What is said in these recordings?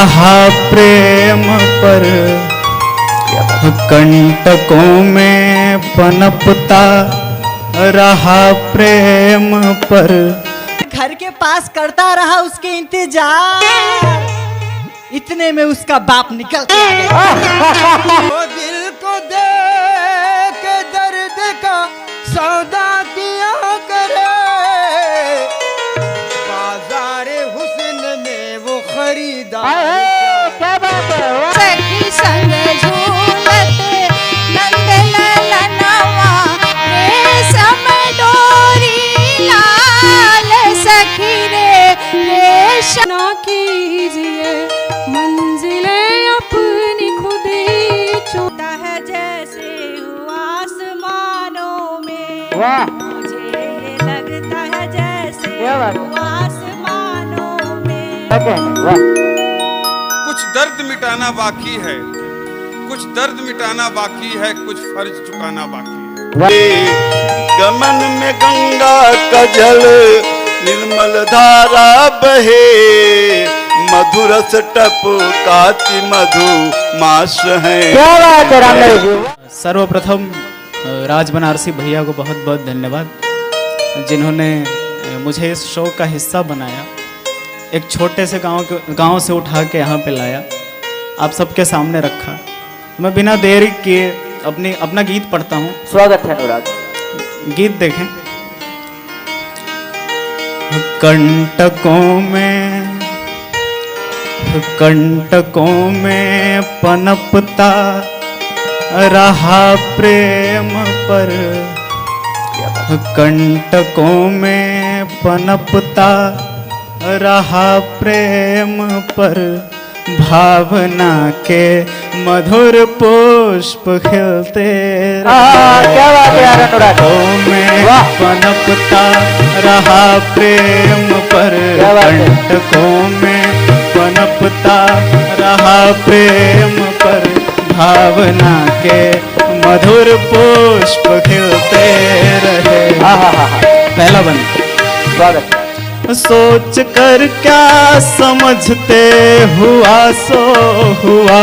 रहा प्रेम पर, कंटकों में पनपता रहा प्रेम पर। घर के पास करता रहा उसके इंतजार, इतने में उसका बाप निकल के आ गया। वो दिल को दे के दर्द का सौदा किया करे, बाजारे हुस्न में वो खरीदार। सखी संग झूलते नंद ललनवा, रेशम डोरी लाल सखी रे रेशम। ना कीजिए मंजिलें अपनी खुद ही छूता है जैसे हुआ आसमानों में, मुझे ये लगता है जैसे हुआ आसमानों में। कुछ दर्द मिटाना बाकी है, कुछ दर्द मिटाना बाकी है, कुछ फर्ज चुकाना बाकी है। गमन में गंगा का जल निर्मल धारा बहे, मधुरस टपकाती मधु मास है। सर्वप्रथम राज बनारसी भैया को बहुत बहुत धन्यवाद, जिन्होंने मुझे इस शो का हिस्सा बनाया। एक छोटे से गांव से उठा के यहाँ पे लाया, आप सबके सामने रखा। मैं बिना देरी किए अपना गीत पढ़ता हूँ। स्वागत है अनुराग। गीत देखें। कंटकों में पनपता रहा प्रेम पर, कंटकों में पनपता रहा प्रेम पर। भावना के मधुर पुष्प खिलते में पनपता रहा प्रेम पर, कंटकों में पनपता रहा प्रेम पर। भावना के मधुर पुष्प खिलते रहे। पहला बंद। स्वागत। सोच कर क्या समझते हुआ सो हुआ,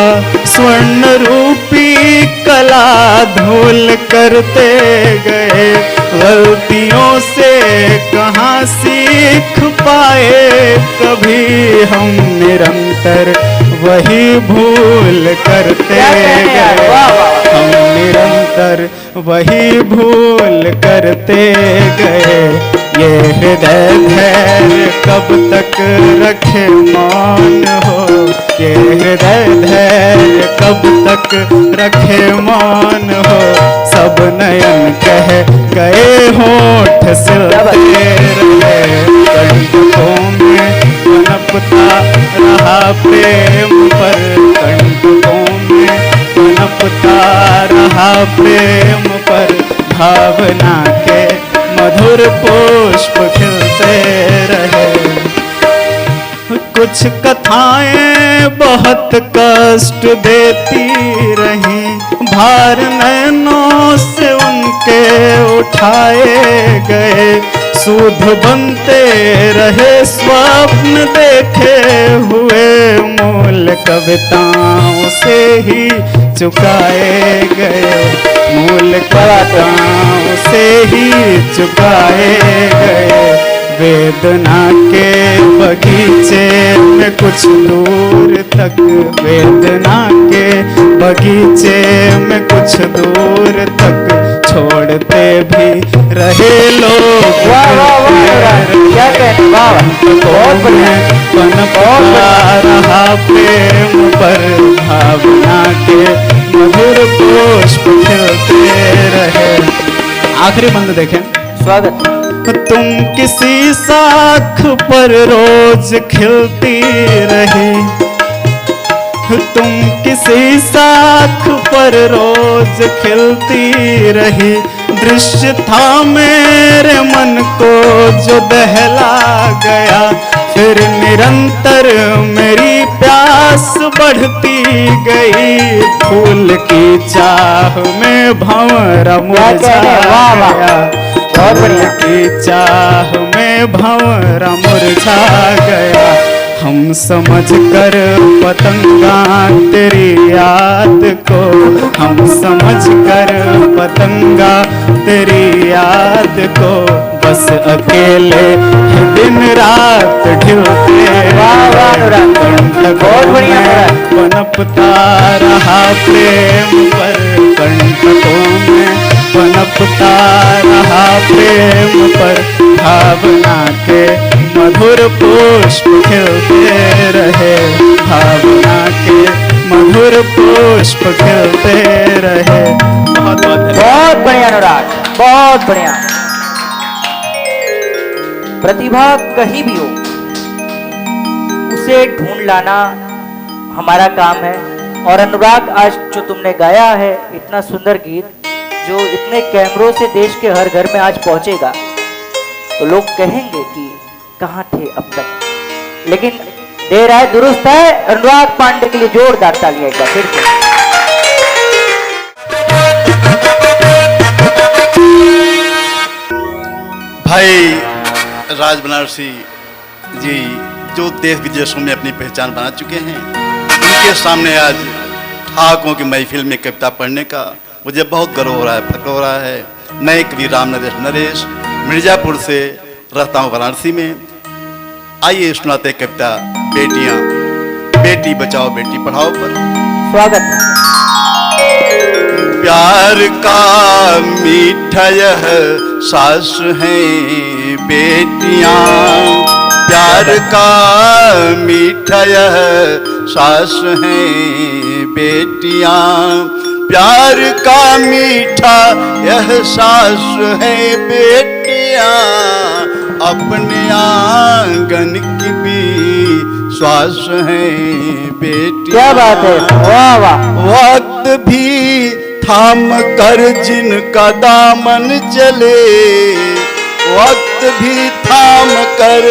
स्वर्ण रूपी कला धूल करते गए। गलतियों से कहाँ सीख पाए, कभी हम निरंतर वही भूल करते गए। हम निरंतर वही भूल करते गए। ये हृदय धैर्य कब तक रखे मौन हो, ये हृदय धैर्य कब तक रखे मौन हो। सब नयन कह गए होठ सिलते रहे, कंटकों में पनपता रहा प्रेम पर, कंटकों में पनपता रहा प्रेम पर। भावना के मधुर पुष्प खिलते रहे। कुछ कथाएं बहुत कष्ट देती रहीं, भार नैनों से उनके उठाए गए। सूद बनते रहे स्वप्न देखे हुए, मूल कविताओं से ही चुकाए गए। मूल कविताओं से ही चुकाए गए। वेदना के बगीचे में कुछ दूर तक, वेदना के बगीचे में कुछ दूर तक छोड़ते भी रहे लोग। पनपता रहा प्रेम पर, भावना के मधुर पुष्प खिलते रहे। आखिरी बंद देखें। स्वागत। तुम किसी साख पर रोज खिलती रही, तुम किसी साख पर रोज खिलती रही। दृश्य था मेरे मन को जो दहला गया, फिर निरंतर मेरी प्यास बढ़ती गई। फूल की चाह में भंवरा मुरझा गया, फूल की चाह में भंवरा मुरझा गया। हम समझ कर पतंगा तेरी याद को, हम समझ कर पतंगा तेरी याद को, बस अकेले दिन रात ढूंढते कंटकों में पनपता रहा प्रेम पर, कंटकों में पनपता रहा प्रेम पर, भावना के मधुर पुष्प खिलते रहे, भावना के मधुर पुष्प खिलते रहे। बहुत बहुत बढ़िया अनुराग, बहुत बढ़िया। प्रतिभा कहीं भी हो उसे ढूंढ लाना हमारा काम है। और अनुराग, आज जो तुमने गाया है इतना सुंदर गीत, जो इतने कैमरों से देश के हर घर में आज पहुंचेगा, तो लोग कहेंगे कि कहां थे अब तक। लेकिन देर आए दुरुस्त है। अनुराग पांडे के लिए जोरदार तालियां एक बार फिर से। भाई राज बनारसी जी जो देश विदेशों में अपनी पहचान बना चुके हैं, उनके सामने आज ठाकों की महफिल में कविता पढ़ने का मुझे बहुत गर्व हो रहा है, फक्र हो रहा है। नए कवि राम नरेश मिर्जापुर से रहता हूँ वाराणसी में। आइए सुनाते कविता बेटियां, बेटी बचाओ बेटी पढ़ाओ पर। स्वागत। प्यार का मीठा यह सास है बेटियां, प्यार का मीठा यह सास है बेटियां, प्यार का मीठा यह सास है बेटियां, अपने आंगन की भी श्वास है बेटियां। क्या बात है, वाह वाह। वक्त भी थाम कर जिनका दामन चले, वक्त भी थाम कर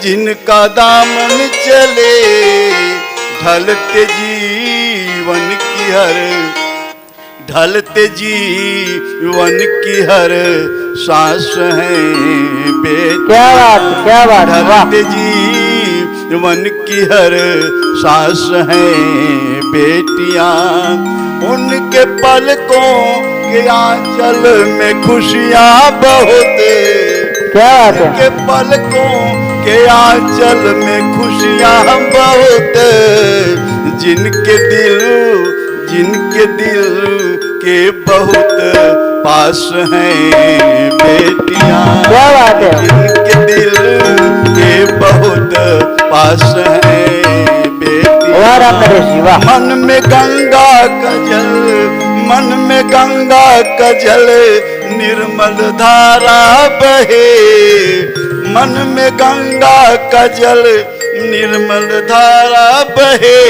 जिनका दामन चले, ढलते जीवन की हर, ढलते जीवन की हर सांस है बेटियां। क्या बात, क्या बात, वाह। ढलते जीवन की हर सांस है बेटियां, उनके पलकों के आंचल में खुशियां बहुत, क्या बात है। उनके पलकों के आंचल में खुशियां बहुत, जिनके दिल के बहुत पास हैं बेटियां। क्या बात है। जिनके दिल के बहुत पास हैं बेटियां। मन में गंगा का जल, मन में गंगा का जल निर्मल धारा बहे, मन में गंगा का जल निर्मल धारा बहे,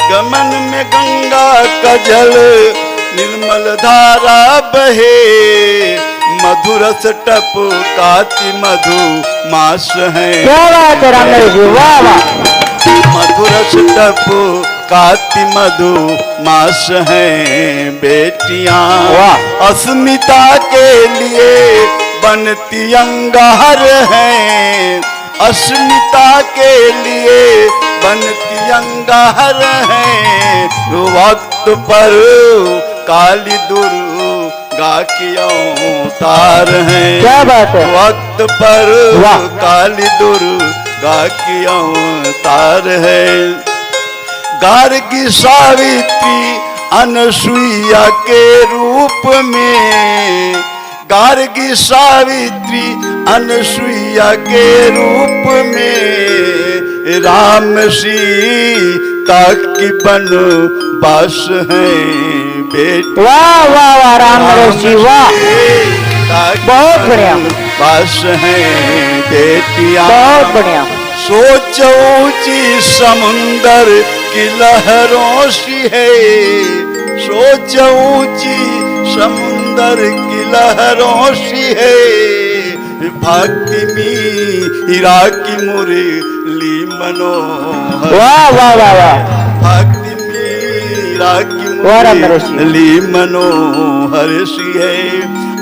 गमन में गंगा का जल निर्मल धारा बहे, मधुरस टपकाती मधु मास है। क्या बात है रामनरेश जी, वाह वाह। मधुरस टपकाती मधु मास है बेटियां, अस्मिता के लिए बनती अंगार हैं, अस्मिता के लिए बनती अंगार हैं, वक्त पर काली दुर्गा की अवतार हैं। क्या बात है। वक्त पर काली दुर्गा की अवतार है, गार्गी सावित्री अनसुईया के रूप में, गार्गी सावित्री अनसुईया के रूप में, राम सीता की बनवास है बेटी। वाह वाह वाह रामनरेश जी, वाह, बहुत बढ़िया। बास है बेटियां, बहुत बढ़िया। सोच ऊंची समुंदर की लहरों सी है, सोच ऊंची समुंदर की लहरों सी है, भक्ति मीरा की मुरली मनोहर। वाह वाह वाह वाह। भक्ति मीरा की मुरली मनोहर सी है,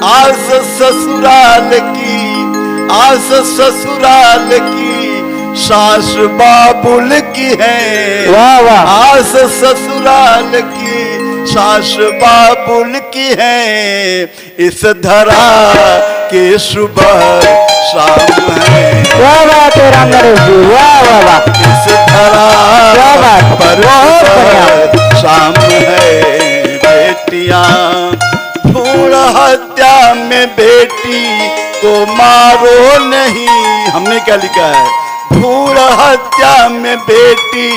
आस ससुराल की, आस ससुराल की सास बाबुल की है, वाह वाह, आस ससुराल की सास बाबुल की है, इस धरा के सुबह शाम है। क्या बात है राम नरेश जी, वाह वाह वाह, इस धरा क्या बात, पर बहुत बढ़िया। शाम है। बेटियां भ्रूण हत्या में बेटी को मारो नहीं, हमने क्या लिखा है, भ्रूण हत्या में बेटी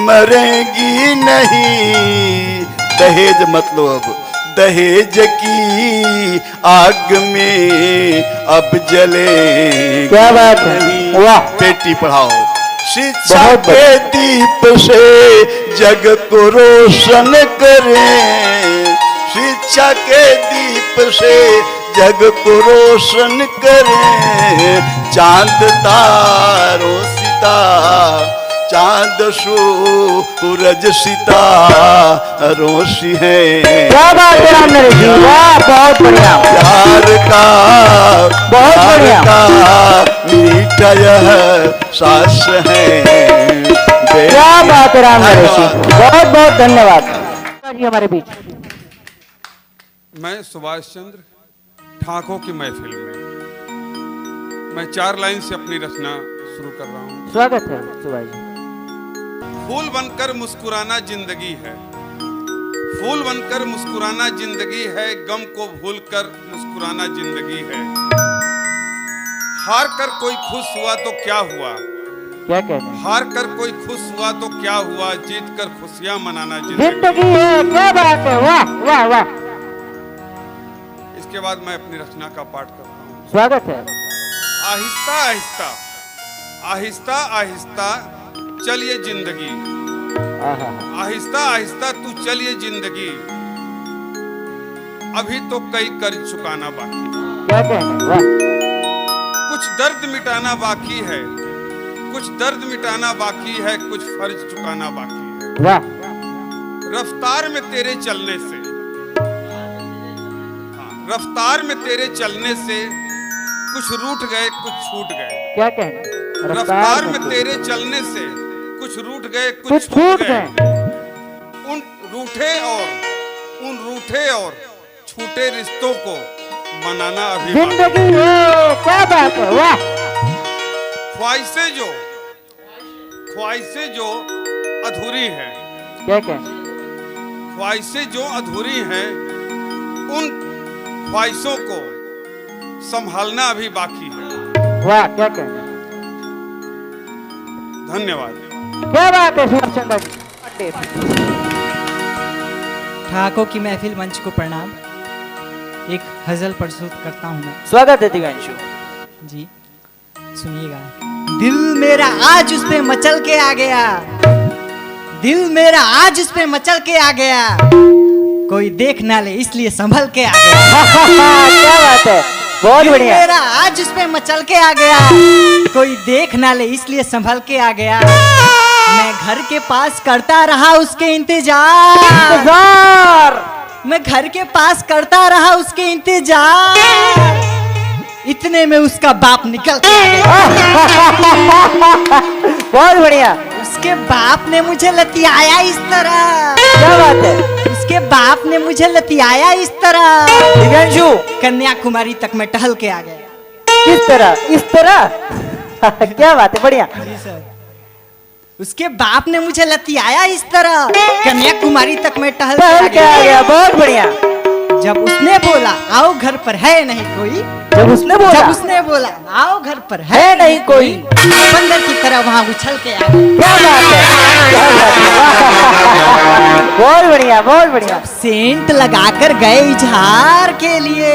मरेगी नहीं। दहेज मतलब दहेज की आग में अब जले। क्या बात है, वाह, बेटी पढ़ाओ शिक्षा बहुत के दीप से जग को रोशन करें, शिक्षा के दीप से जग को रोशन करें। चांद तारों सिता चांद सूरज सितारों सी है। क्या बात है राम नरेश जी, वाह, बहुत बढ़िया, प्यार का बहुत बढ़िया, मीठा यह सास है। क्या बात है राम नरेश जी, बहुत बहुत धन्यवाद जी हमारे बीच। मैं सुभाष चंद्र ठाकों की महफिल में मैं 4 लाइन से अपनी रचना शुरू कर रहा हूँ। स्वागत है सुभाष जी। फूल बनकर मुस्कुराना जिंदगी है, फूल बनकर मुस्कुराना जिंदगी है, गम को भूलकर मुस्कुराना जिंदगी है। हार कर कोई खुश हुआ तो क्या हुआ, क्या कहते हैं, हार कर कोई खुश हुआ तो क्या हुआ, जीत कर खुशियां मनाना जिंदगी। जिंदगी है। क्या बात है, वाह वाह वाह, इसके बाद मैं अपनी रचना का पाठ करता हूँ। स्वागत है। आहिस्ता आहिस्ता आहिस्ता आहिस्ता चलिए जिंदगी, आहा, आहिस्ता आहिस्ता तू चलिए जिंदगी, अभी तो कई कर्ज चुकाना बाकी, क्या कहते हैं, वाह, कुछ दर्द मिटाना बाकी है, कुछ दर्द मिटाना बाकी है, कुछ फर्ज चुकाना बाकी है। वाह, रफ्तार में तेरे चलने से, हाँ, रफ्तार में तेरे चलने से कुछ रूठ गए कुछ छूट गए। क्या कहते हैं, रफ्तार में तेरे चलने से कुछ रूठ गए कुछ कुछ छूट गए। उन रूठे और छूटे रिश्तों को मनाना अभी बाकी। जिंदगी है। क्या बात है, वाह, ख्वाहिशें जो अधूरी हैं, क्या कहते हैं, ख्वाहिशें जो अधूरी हैं, उन ख्वाहिशों को संभालना अभी बाकी है। वाह, क्या कहते हैं, धन्यवाद। क्या बात है सुभाष चंद्र जी। ठाकों की महफिल मंच को प्रणाम। एक गजल प्रस्तुत करता हूँ मैं। स्वागत है दिव्यांशु जी, सुनिएगा। दिल मेरा आज उस पे मचल के आ गया, दिल मेरा आज उस पे मचल के आ गया, कोई देख ना ले इसलिए संभल के आ गया। क्या बात है, बहुत दिल बढ़िया। मेरा आज उस पे मचल के आ गया, कोई देख ना ले इसलिए संभल के आ गया। मैं घर के पास करता रहा उसके इंतजार, मैं घर के पास करता रहा उसके इंतजार, इतने में उसका बाप निकल के आ गया। बहुत बढ़िया। उसके बाप ने मुझे लतियाया इस तरह, क्या बात है, उसके बाप ने मुझे लतियाया इस तरह, दिव्यांशु कन्याकुमारी तक मैं टहल के आ गया। किस तरह, इस तरह क्या बात है, बढ़िया। जी सर, उसके बाप ने मुझे लतियाया इस तरह, कन्याकुमारी तक मैं टहल के आ गया। बहुत बढ़िया। जब उसने बोला आओ घर पर है नहीं कोई, जब उसने बोला आओ घर पर है नहीं कोई, बंदर की तरह वहाँ उछल के आ गया। क्या बात है, क्या बात है, बहुत बढ़िया, बहुत बढ़िया। सेंट लगाकर गए इजहार के लिए।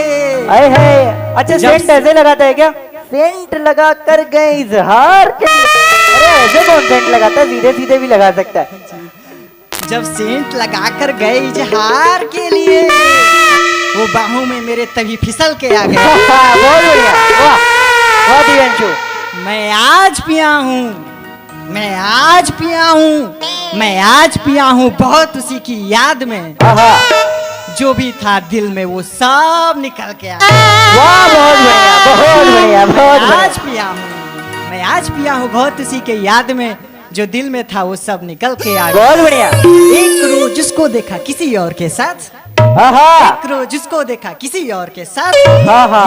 अरे है, अच्छा सेंट ऐसे लगाता है क्या? सेंट लगा कर गए इजहार के लिए। अरे ऐसे कौन सेंट लगाता है, सीधे सीधे भी लगा सकता है। जब सेंट लगाकर गए इजहार के लिए, वो बाहों में मेरे तभी फिसल के आ गया। बहुत बढ़िया, वाह, बहुत दिव्यांशु। मैं आज पिया हूँ, मैं आज पिया हूँ, मैं आज पिया हूँ बहुत उसी की याद में। जो भी था दिल में वो सब निकल के आ गया। वाह, बहुत बढ़िया, बहुत बढ़िया, बहुत बढ़िया। आज पिया हूँ, मैं आज पिया हूँ बहुत उसी के याद में, जो दिल में था वो सब निकल के आ गया। बहुत बढ़िया। एक रोज जिसको देखा किसी और के साथ, एक रोज जिसको देखा किसी और के साथ,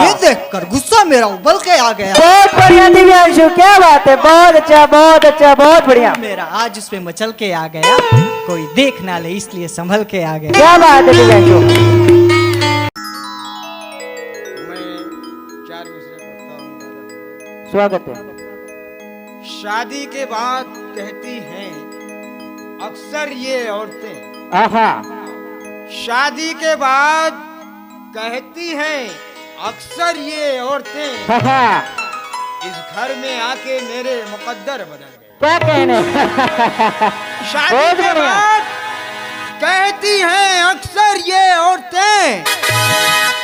ये देखकर गुस्सा मेरा उबल के आ गया। बहुत बढ़िया दिव्यांशु, क्या बात है, बहुत अच्छा बहुत अच्छा, बहुत बढ़िया। मेरा आज उस पे मचल के आ गया, कोई देख ना ले इसलिए संभल के आ गया। क्या बात है दिव्यांशु। मैं 4 मिसरे पढ़ता हूँ। स्वागत है। शादी के बाद कहती हैं अक्सर ये औरतें, आहा, शादी के बाद कहती हैं अक्सर ये औरतें, आहा, इस घर में आके मेरे मुकद्दर बदल गए। क्या कहने। शादी बहुत के बढ़िया। बाद कहती हैं अक्सर ये औरतें,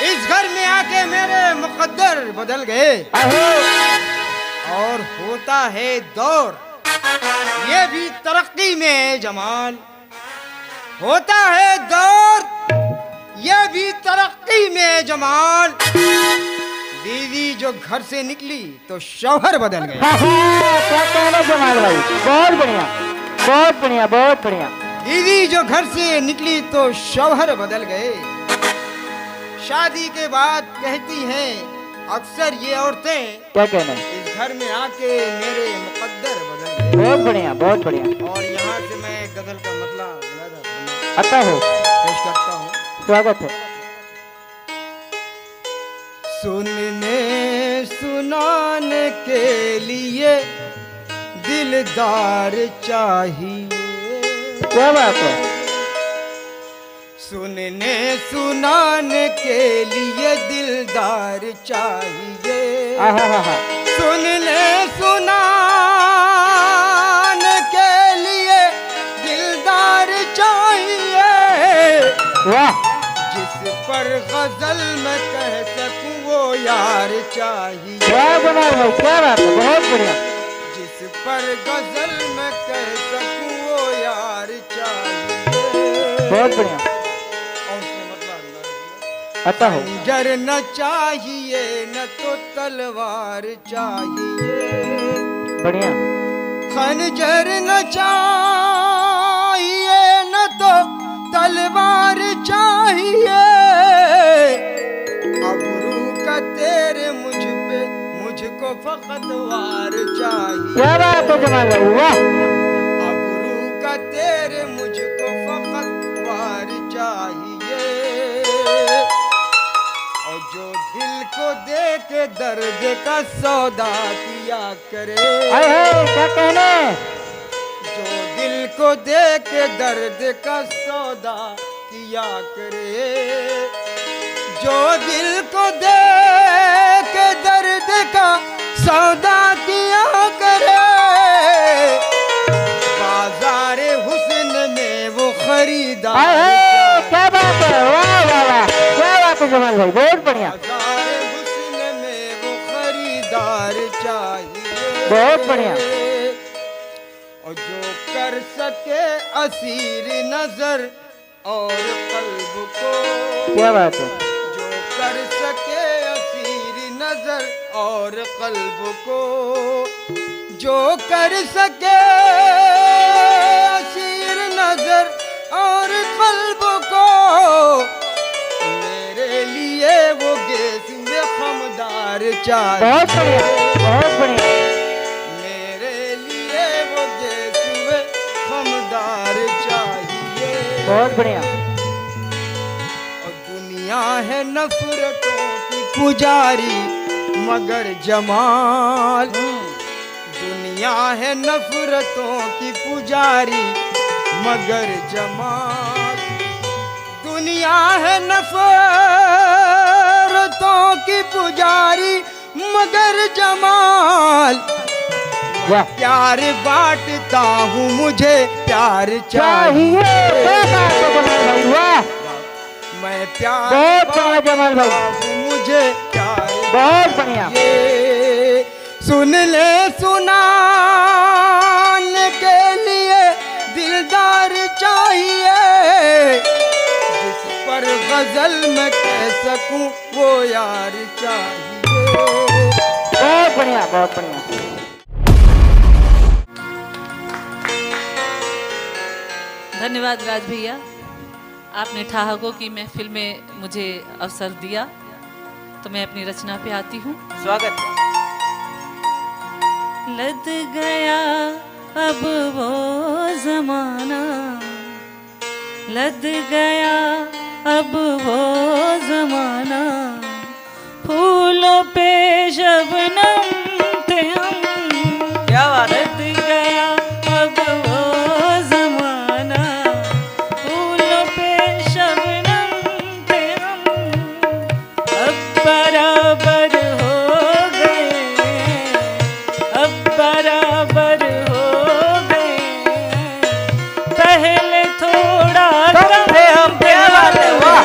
इस घर में आके मेरे मुकद्दर बदल गए। और होता है दौर, ये भी तरक्की में है जमाल। होता है दौर, ये भी तरक्की में है जमाल। बीवी जो घर से निकली तो शौहर बदल गए। क्या कहने जमाल भाई, बहुत बढ़िया बहुत बढ़िया बहुत बढ़िया। बीवी जो घर से निकली तो शौहर बदल गए। शादी के बाद कहती हैं अक्सर ये औरतें, क्या कहना। इस घर में आके मेरे मुकद्दर बदल गए। बहुत बढ़िया बहुत बढ़िया। और यहाँ से मैं गजल का मतलब आता हो, पेश करता हूँ। स्वागत है। सुनने सुनाने के लिए दिलदार चाहिए। क्या बात है। सुनने सुनाने के लिए दिलदार चाहिए। आहा, सुनने सुनाने के लिए दिलदार चाहिए। वाह, जिस पर गजल में कह सकूं वो यार चाहिए। क्या बना भाई, क्या बात है, बहुत बढ़िया। जिस पर गजल में कह सकूं वो यार चाहिए। बहुत बढ़िया। और उसमें मतलब आता हो, खंजर न चाहिए न तो तलवार चाहिए। बढ़िया। खंजर न चाहिए न तो तलवार चाहिए। अबरू का तेरे मुझ पे मुझको फकत वार चाहिए। क्या बात है जमाल भाई, वाह। अबरू का तेरे मुझको फकत वार चाहिए। और जो दिल को दे के दर्द का सौदा किया करे। क्या कहने। जो दिल को दे के दर्द का सौदा किया करे। जो दिल को दे के दर्द का सौदा किया करे। बाजार हुस्न में वो खरीदार। क्या बात है, वाह वाह वाह, क्या बात है जमाल भाई, बहुत बढ़िया। बाजार हुस्न में वो खरीदार चाहिए। बहुत बढ़िया। और जो कर सके असीर नजर और कल्ब को। क्या बात है। जो कर सके असीर नजर और कल्ब को। जो कर सके असीर नजर और कल्ब को। मेरे लिए वो गेस में खमदार चाहिए। बहुत बढ़िया बहुत बढ़िया। बहुत बढ़िया। और दुनिया है नफरतों की पुजारी मगर जमाल। दुनिया है नफरतों की पुजारी मगर जमाल। दुनिया है नफरतों की पुजारी मगर जमाल। प्यार बांटता हूँ मुझे प्यार चाहिए। मैं प्यार बहुत बढ़िया जमाल भाई, मुझे प्यार बहुत बढ़िया। सुन ले सुनाने के लिए दिलदार चाहिए। जिस पर गजल में कह सकूं वो यार चाहिए। बहुत बढ़िया बहुत बढ़िया। धन्यवाद राज भैया, आपने ठहाकों की महफिल में मुझे अवसर दिया। तो मैं अपनी रचना पे आती हूँ। स्वागत है। लद गया अब वो जमाना, लद गया अब वो जमाना, फूलों पे शबनम थे हम। क्या बात है। लद गया अब वो जमाना, फूलों पे शबनम थे हम। अब बराबर हो गए, अब बराबर हो गए, पहले थोड़ा कम थे हम। क्या बात है, वाह।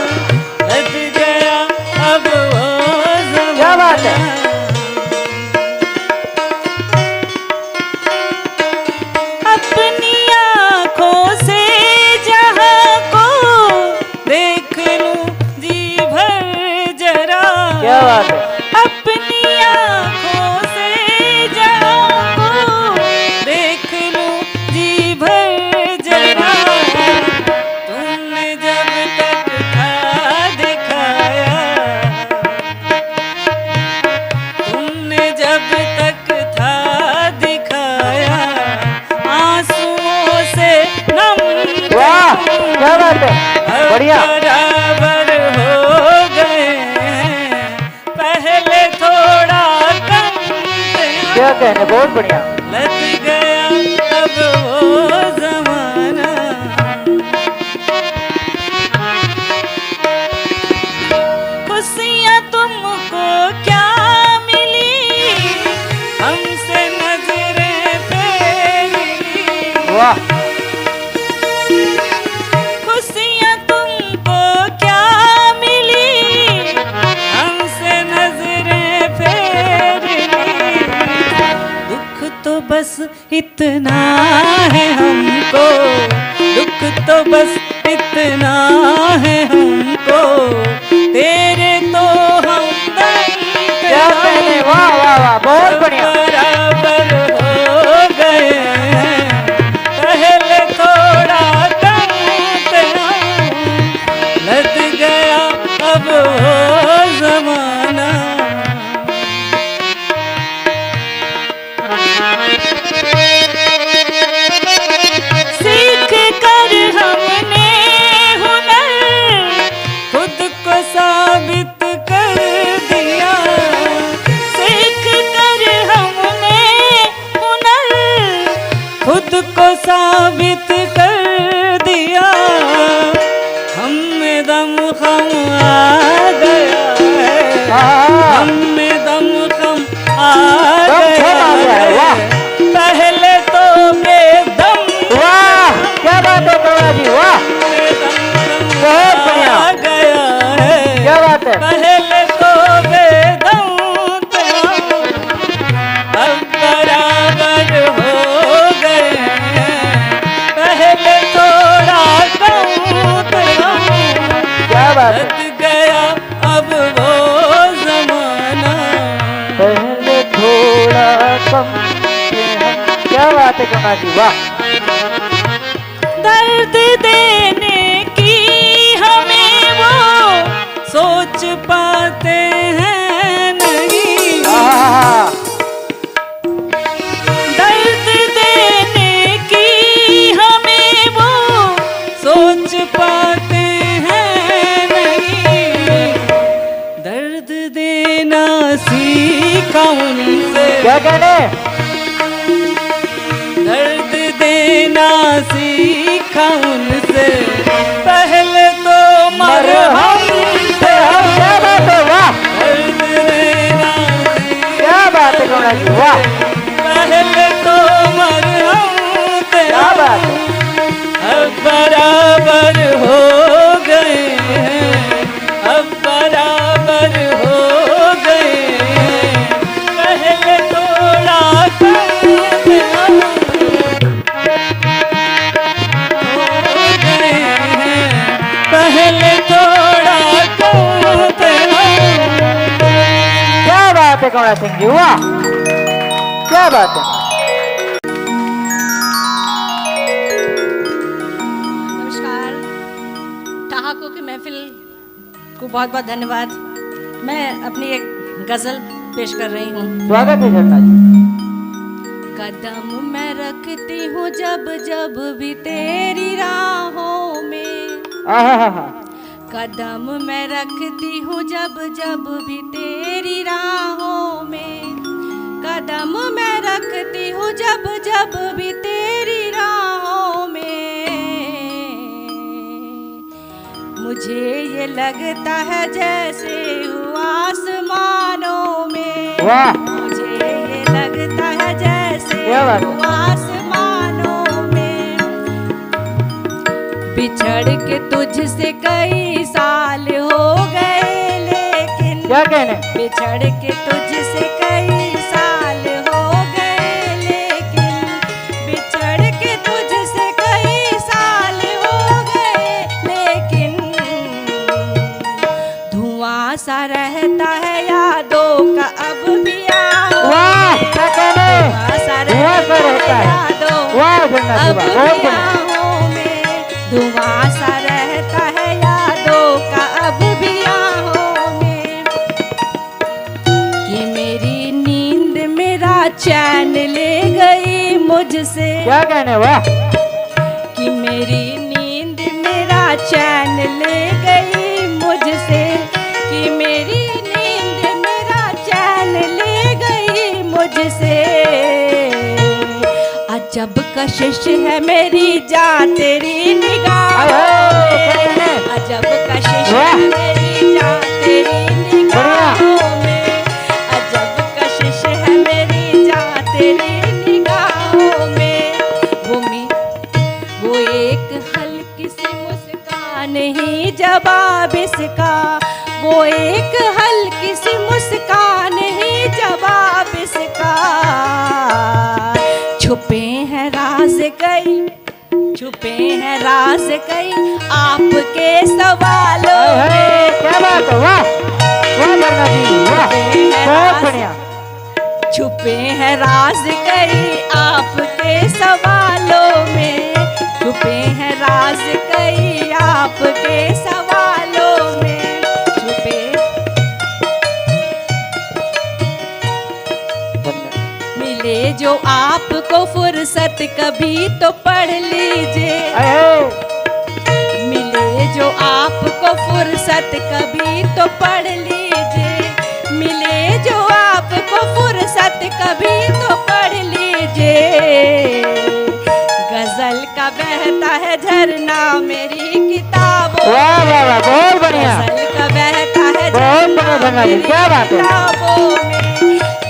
लद गया अब वो क्या बात है। अपनी आँखों से जहाँ को देख लूं जी भर जरा। क्या बात है। अपनी आँखों से जहाँ को देख लूं जी भर जरा। तुमने जब तक था दिखाया, तुमने जब तक था दिखाया, आंसुओं से नम वाह, क्या बात है, बढ़िया। बराबर हो गए हैं, पहले थोड़ा कम थे हम। क्या कहने, बहुत बढ़िया। लग गया अब वो जमाना। खुशियाँ तुमको क्या मिली, हमसे नजरें फेरी। वाह। खुशियाँ तुमको क्या मिली, हमसे नजरें फेरी। दुख तो बस इतना है हमको, दुख तो बस इतना है हमको, तेरे तो हम क्या कहने, वाह वाह वाह, बहुत बढ़िया। बराबर हो गए हैं, पहले थोड़ा कम थे हम। लग गया अब वो जमाना। सीख कर हमने हुनर खुद को साबित कर दिया। सीख कर हमने हुनर खुद को साबित कर दिया। हम में दम खम आ गया है, हम में दम खम आ गया है, पहले तो बेदम। वाह, क्या बात है कमला जी, वाह, बहुत बढ़िया। आ गया है, क्या बात है। पहले तो बेदम थे हम, अब बराबर हो गए हैं, पहले थोड़ा कम थे हम। क्या बात है। लग गया अब वो जमाना। पहले थोड़ा कम थे हम। क्या बात है कमला जी, वाह। दर्द देने की हमें वो सोच पाते हैं नहीं। आहा, दर्द देने की हमें वो सोच पाते हैं नहीं। दर्द देना सीखा उनसे, क्या कहने। दर्द देना सीखा उनसे, पहले तो मरहम थे हम। क्या बात है, वाह, दर्द देना क्या बात है कमला जी, वाह, पहले तो मरहम थे क्या हम। बात है। अब बराबर हो गए हैं, अब बराबर हो गए हैं, पहले थोड़ा कम थे हम। हो गए हैं, पहले थोड़ा कम थे हम। क्या बात है कमला सिंह जी, वाह, क्या बात है। बहुत बहुत धन्यवाद। मैं अपनी एक गजल पेश कर रही हूँ। स्वागत है झरना जी। कदम मैं रखती हूँ जब जब भी तेरी राहों में, कदम मैं रखती हूँ जब जब भी तेरी राहों में, कदम मैं रखती हूँ जब जब भी तेरी राहों में। मुझे ये लगता है जैसे हूँ आसमानों में, मुझे ये लगता है जैसे हूँ आसमानों में। बिछड़ के तुझसे कई साल हो गए लेकिन, क्या कहने, बिछड़ के तुझसे कई साल हो गए लेकिन, बिछड़ के तुझसे कई साल हो गए लेकिन, धुआं सा रहता है यादों का अब भी वाह क्या कहने, धुआं सा रहता है यादों अब भी आहों में, धुआं सा रहता है यादों का अब भी आहों में। कि मेरी नींद मेरा चैन ले गई मुझसे, क्या कहने, वाह। कि मेरी नींद मेरा चैन ले गई मुझसे, कि मेरी नींद मेरा चैन ले गई मुझसे। अजब कशिश है मेरी जान तेरी निगाहों में, अजब कशिश है मेरी जान तेरी निगाहों में, अजब कशिश है मेरी जान तेरी निगाहों में। वो एक हल्की सी मुस्कान ही जवाब इसका, वो एक हल्की सी मुस्कान ही जवाब इसका। छुपे हैं राज कई, छुपे हैं राज कई आपके सवालों में। क्या बात है, वाह वाह झरना जी, वाह बहुत बढ़िया। छुपे हैं राज कई आपके सवालों में, छुपे हैं राज कई आपके सवालों में, छुपे। मिले जो आपको फुर्सत कभी तो पढ़ लीजिए, मिले जो आपको फुर्सत कभी तो पढ़ लीजिए, मिले जो आपको फुर्सत कभी तो पढ़ लीजिए। गजल का बहता है झरना मेरी किताबों में, वाह वाह वाह बहुत बढ़िया, गजल का बहता है बहुत बढ़िया झरना झरना जी, मेरी क्या बात है। किताबों में,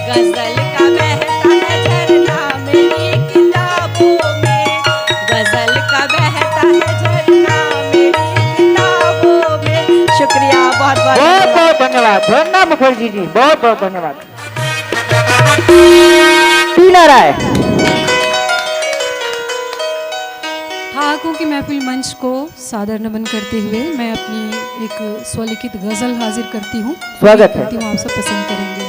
गजल का बहता है झरना मेरी किताबों में, गजल का बहता है झरना मेरी किताबों में। शुक्रिया, बहुत बहुत बहुत बहुत धन्यवाद झरना मुखर्जी जी, बहुत बहुत धन्यवाद। टीना राय। ठहाकों की महफिल मंच को सादर नमन करते हुए मैं अपनी एक स्वलिखित गजल हाजिर करती हूँ। स्वागत है। करती हूँ, आप सब पसंद करेंगे।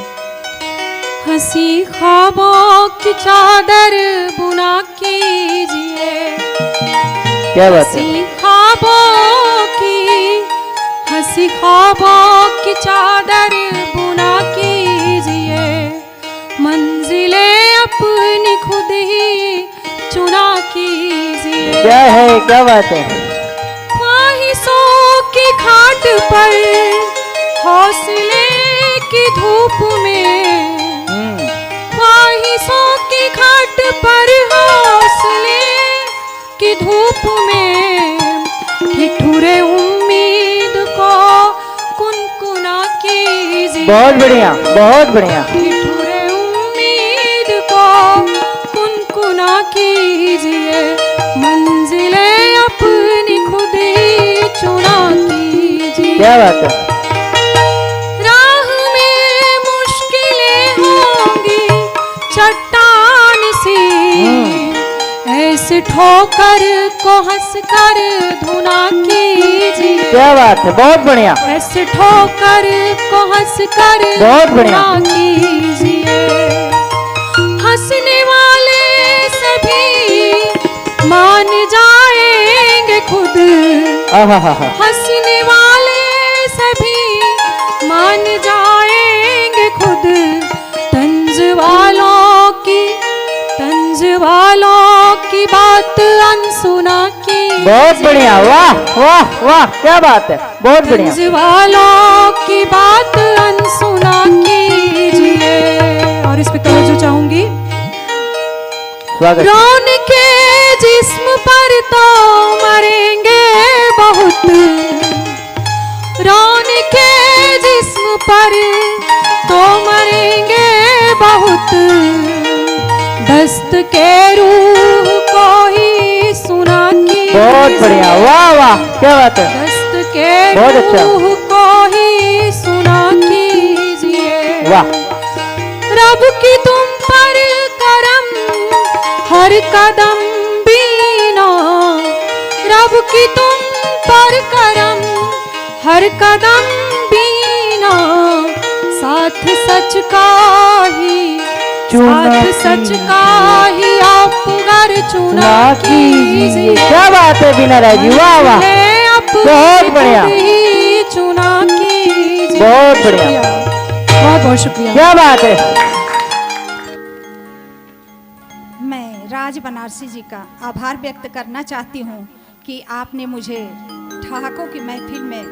हंसी ख्वाबों की चादर बुना कीजिए, क्या बात है, हंसी ख्वाबों की, हंसी ख्वाबों की चादर बुना कीजिए, मंजिलें अपनी खुद ही चुना कीजिए। क्या है, क्या बात है। ख्वाहिशों की खाट पर हौसले की धूप में, ख्वाहिशों की खाट पर हौसले की धूप में, ठिठुरे उम्मीद को कुनकुना कीजिए। बहुत बढ़िया, बहुत बढ़िया। ठिठुरे उम्मीद को कुनकुना कीजिए, मंजिलें अपनी खुद ही चुना कीजिए। क्या बात है। राह में मुश्किलें होंगी चट्टान सी, ऐसे ठोकर को हंसकर धुना कीजिए। क्या बात है, बहुत बढ़िया। ऐसे ठोकर को हंसकर बहुत बढ़िया। धुना कीजिए। हंसने वाले सभी मान जाएंगे खुद, आहा, हंसने वाले सभी खुद तंज वालों की बात अनसुना की। बहुत बढ़िया, वाह वाह वाह, क्या बात है, बहुत बढ़िया। तंज वालों की बात अनसुना कीजिए। और इस पे तवज्जो चाहूंगी। स्वागत। रौन के जिस्म पर तो मरेंगे बहुत, रौन के जिस्म पर तो मरेंगे बहुत, दस्त के रूह को ही सुना की। बहुत बढ़िया, वाह वाह, क्या बात है, दस्त के बहुत अच्छा। रूह को ही सुना कीजिए। वाह। रब की तुम पर करम हर कदम बीना, रब की तुम पर करम हर कदम बीना, साथ सच का ही, साथ सच का ही आप घर चुना कीजिए। क्या बात है बीना राय जी, वाह वाह, बहुत बढ़िया, चुना कीजिए। बहुत बढ़िया, बहुत बहुत शुक्रिया। क्या बात है। मैं राज बनारसी जी का आभार व्यक्त करना चाहती हूँ कि आपने मुझे ठहाकों की महफिल में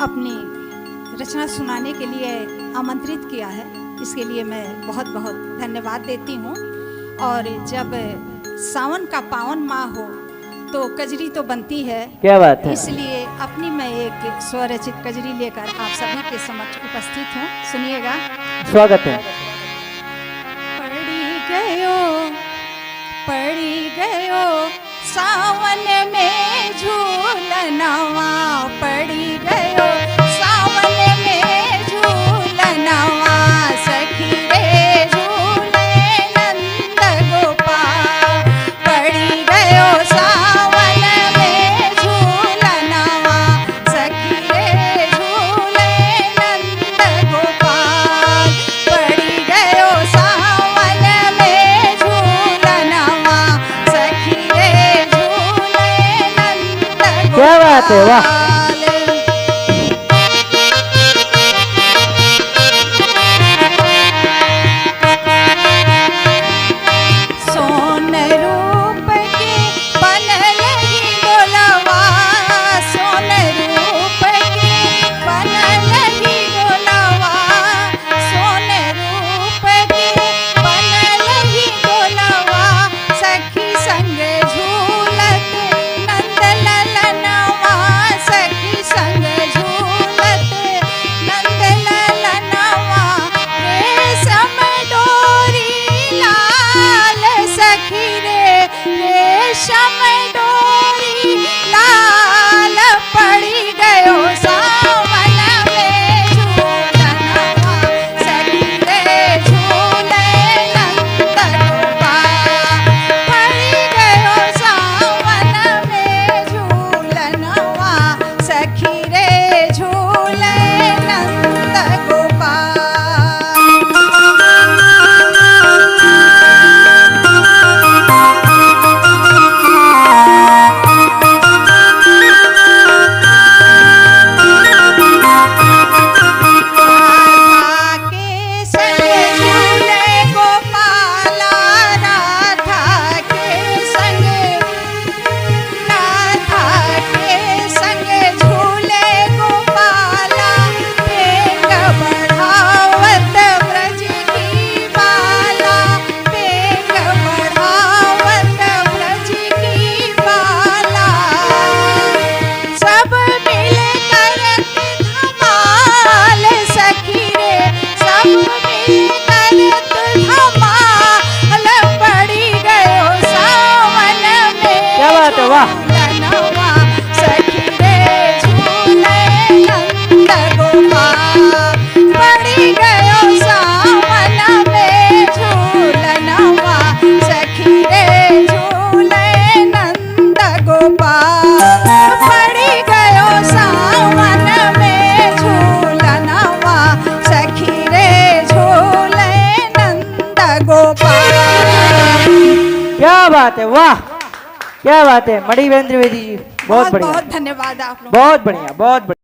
अपनी रचना सुनाने के लिए आमंत्रित किया है। इसके लिए मैं बहुत बहुत धन्यवाद देती हूँ। और जब सावन का पावन माह हो तो कजरी तो बनती है। क्या बात है। इसलिए अपनी मैं एक स्वरचित कजरी लेकर आप सभी के समक्ष उपस्थित हूँ, सुनिएगा। स्वागत है। पड़ी गयो सावन में झूलनवा, पड़ी गयो सावन में झूलनवा, सखी रे झूले नंद गोपाल। पड़ी गयो सावन में झूलनवा, सखी रे झूले नंद गोपाल। पड़ी गयो सावन में झूलनवा, सखी रे झूले नंद गोपाल। क्या बात है, वाह। सोन रूप के बनल ही डोलवा, सोन रूप के बनल ही डोलवा, सोन रूप के बनल ही डोलवा, सखी संग झूलत नंद ललनवा, सखी संग झूलत नंद ललनवा। रेशम डोरी लाल सखी रे, रेशम डोरी लाल। पड़ी गयो सावन में झूलनवा, सखी रे झूले नंद गोपाल। पड़ी गयो सावन में झूलनवा, सखी रे झूले नंद गोपाल। राधा के संग झूले गोपाला, राधा के संग, राधा के संग झूले गोपाला। पेंग बढ़ावत ब्रज की बाला, पेंग बढ़ावत ब्रज की बाला। सब मिल करत धमाल सखी रे, सब मिल करत धमाल। पड़ी गयो सावन में क्या बात है, वाह। झूलनवा, सखी रे झूले नंद गोपाल। पड़ी गयो सावन में झूलनवा, सखी रे झूले नंद गोपाल। पड़ी गयो सावन में झूलनवा, सखी रे झूले नंद गोपाल। क्या बात है, वाह, क्या बात है। मणिवेंद्र द्विवेदी जी, बहुत बढ़िया, बहुत धन्यवाद आप लोग। बहुत बढ़िया, बहुत बढ़िया।